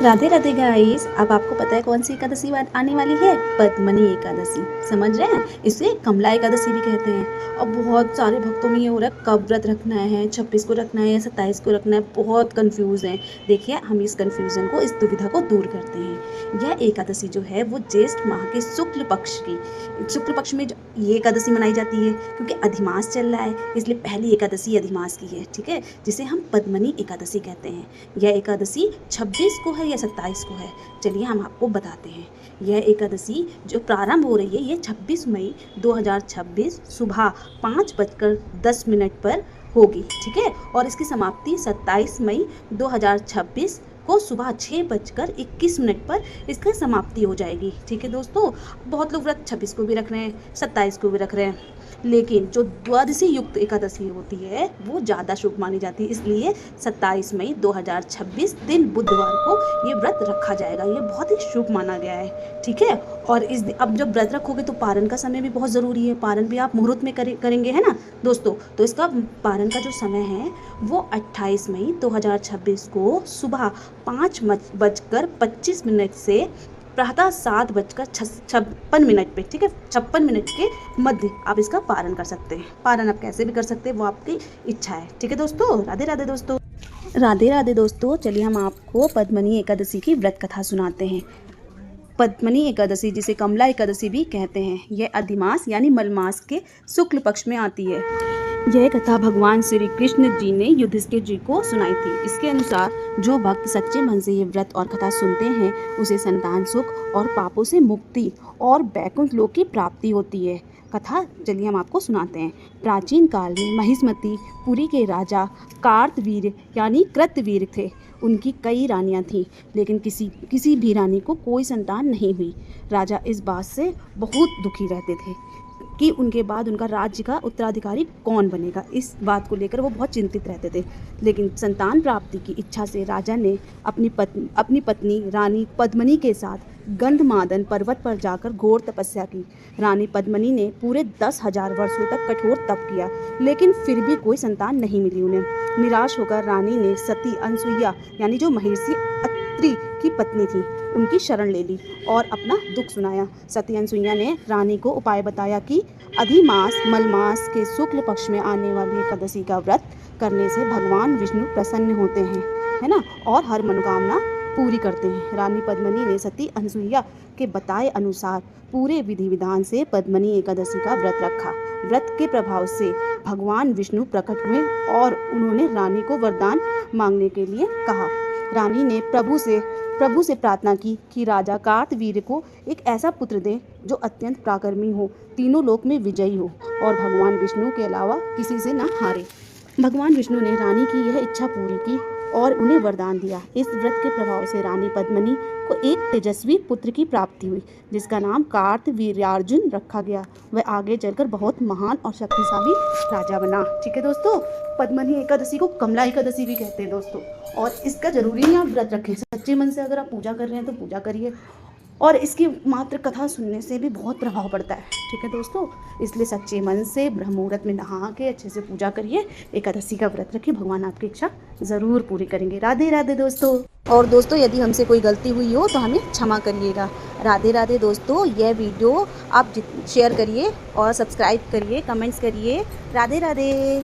Radhe Radhe guys. अब आपको पता है कौन सी एकादशी आने वाली है? पद्मनी एकादशी। समझ रहे हैं? इसे कमला एकादशी भी कहते हैं। और बहुत सारे भक्तों में ये हो रहा है कब व्रत रखना है, 26 को रखना है या 27 को रखना है, बहुत कंफ्यूज हैं। देखिए, हम इस कंफ्यूजन को, इस दुविधा को दूर करते हैं। यह एकादशी जो है वो ज्येष्ठ माह के शुक्ल पक्ष में ये एकादशी मनाई जाती है, क्योंकि अधिमास चल रहा है, इसलिए पहली एकादशी अधिमास की है। ठीक है, जिसे हम पद्मनी एकादशी कहते हैं। यह एकादशी 26 को है या 27 को है, चलिए हम आपको बताते हैं। यह एकादशी जो प्रारंभ हो रही है ये 26 मई 2026 सुबह 5:10 पर होगी। ठीक है, और इसकी समाप्ति 27 मई 2026 को सुबह 6:21 पर इसकी समाप्ति हो जाएगी। ठीक है दोस्तों, बहुत लोग व्रत 26 को भी रख रहे हैं, 27 को भी रख रहे हैं, लेकिन जो द्वादशी युक्त एकादशी होती है वो ज़्यादा शुभ मानी जाती है, इसलिए 27 मई 2026 दिन बुधवार को ये व्रत रखा जाएगा। ये बहुत ही शुभ माना गया है। ठीक है, और इस अब जब व्रत रखोगे तो पारण का समय भी बहुत ज़रूरी है। पारण भी आप मुहूर्त में करेंगे, है ना दोस्तों? तो इसका पारण का जो समय है वो 28 मई 2026 को सुबह 5:25 से प्रातः 7:56 पे, ठीक है, 56 मिनट के मध्य आप इसका पारण कर सकते हैं। पारण आप कैसे भी कर सकते हैं, वो आपकी इच्छा है। ठीक है दोस्तों, राधे राधे दोस्तों। राधे राधे दोस्तों, चलिए हम आपको पद्मनी एकादशी की व्रत कथा सुनाते हैं। पद्मनी एकादशी, जिसे कमला एकादशी भी कहते हैं, यह अधिमास यानी मलमास के शुक्ल पक्ष में आती है। यह कथा भगवान श्री कृष्ण जी ने युधिष्ठिर जी को सुनाई थी। इसके अनुसार जो भक्त सच्चे मन से ये व्रत और कथा सुनते हैं उसे संतान सुख और पापों से मुक्ति और वैकुंठ लोक की प्राप्ति होती है। कथा चलिए हम आपको सुनाते हैं। प्राचीन काल में महिष्मती पुरी के राजा कार्तवीर्य यानी कृतवीर थे। उनकी कई रानियां थीं, लेकिन किसी भी रानी को कोई संतान नहीं हुई। राजा इस बात से बहुत दुखी रहते थे कि उनके बाद उनका राज्य का उत्तराधिकारी कौन बनेगा। इस बात को लेकर वो बहुत चिंतित रहते थे। लेकिन संतान प्राप्ति की इच्छा से राजा ने अपनी पत्नी रानी पद्मनी के साथ गंधमादन पर्वत पर जाकर घोर तपस्या की। रानी पद्मनी ने पूरे 10,000 वर्षों तक कठोर तप किया, लेकिन फिर भी कोई संतान नहीं मिली उन्हें। निराश होकर रानी ने सती अनसुईया यानी जो महर्षि अत्रि की पत्नी थी उनकी शरण ले ली और अपना दुख सुनाया। सती अनसुईया ने रानी को उपाय बताया कि अधिमास मलमास के शुक्ल पक्ष में आने वाली एकादशी का व्रत करने से भगवान विष्णु प्रसन्न होते हैं, है ना, और हर मनोकामना पूरी करते हैं। रानी पद्मनी ने सती अनसुईया के बताए अनुसार पूरे विधि विधान से पद्मनी एकादशी का व्रत रखा। व्रत के प्रभाव से भगवान विष्णु प्रकट हुए और उन्होंने रानी को वरदान मांगने के लिए कहा। रानी ने प्रभु से प्रार्थना की कि राजा कार्तवीर्य को एक ऐसा पुत्र दे जो अत्यंत पराक्रमी हो, तीनों लोक में विजयी हो और भगवान विष्णु के अलावा किसी से न हारे। भगवान विष्णु ने रानी की यह इच्छा पूरी की और उन्हें वरदान दिया। इस व्रत के प्रभाव से रानी पद्मनी को एक तेजस्वी पुत्र की प्राप्ति हुई, जिसका नाम कार्तवीर्यार्जुन रखा गया। वह आगे चलकर बहुत महान और शक्तिशाली राजा बना। ठीक है दोस्तों, पद्मनी एकादशी को कमला एकादशी भी कहते हैं दोस्तों। और इसका जरूरी नहीं आप व्रत रखें, सच्चे मन से अगर आप पूजा कर रहे हैं तो पूजा करिए, और इसकी मात्र कथा सुनने से भी बहुत प्रभाव पड़ता है। ठीक है दोस्तों, इसलिए सच्चे मन से ब्रह्म मुहूर्त में नहा के अच्छे से पूजा करिए, एकादशी का व्रत रखिए, भगवान आपकी इच्छा ज़रूर पूरी करेंगे। राधे राधे दोस्तों। और दोस्तों, यदि हमसे कोई गलती हुई हो तो हमें क्षमा करिएगा। राधे राधे दोस्तों। यह वीडियो आप शेयर करिए और सब्सक्राइब करिए, कमेंट्स करिए। राधे राधे।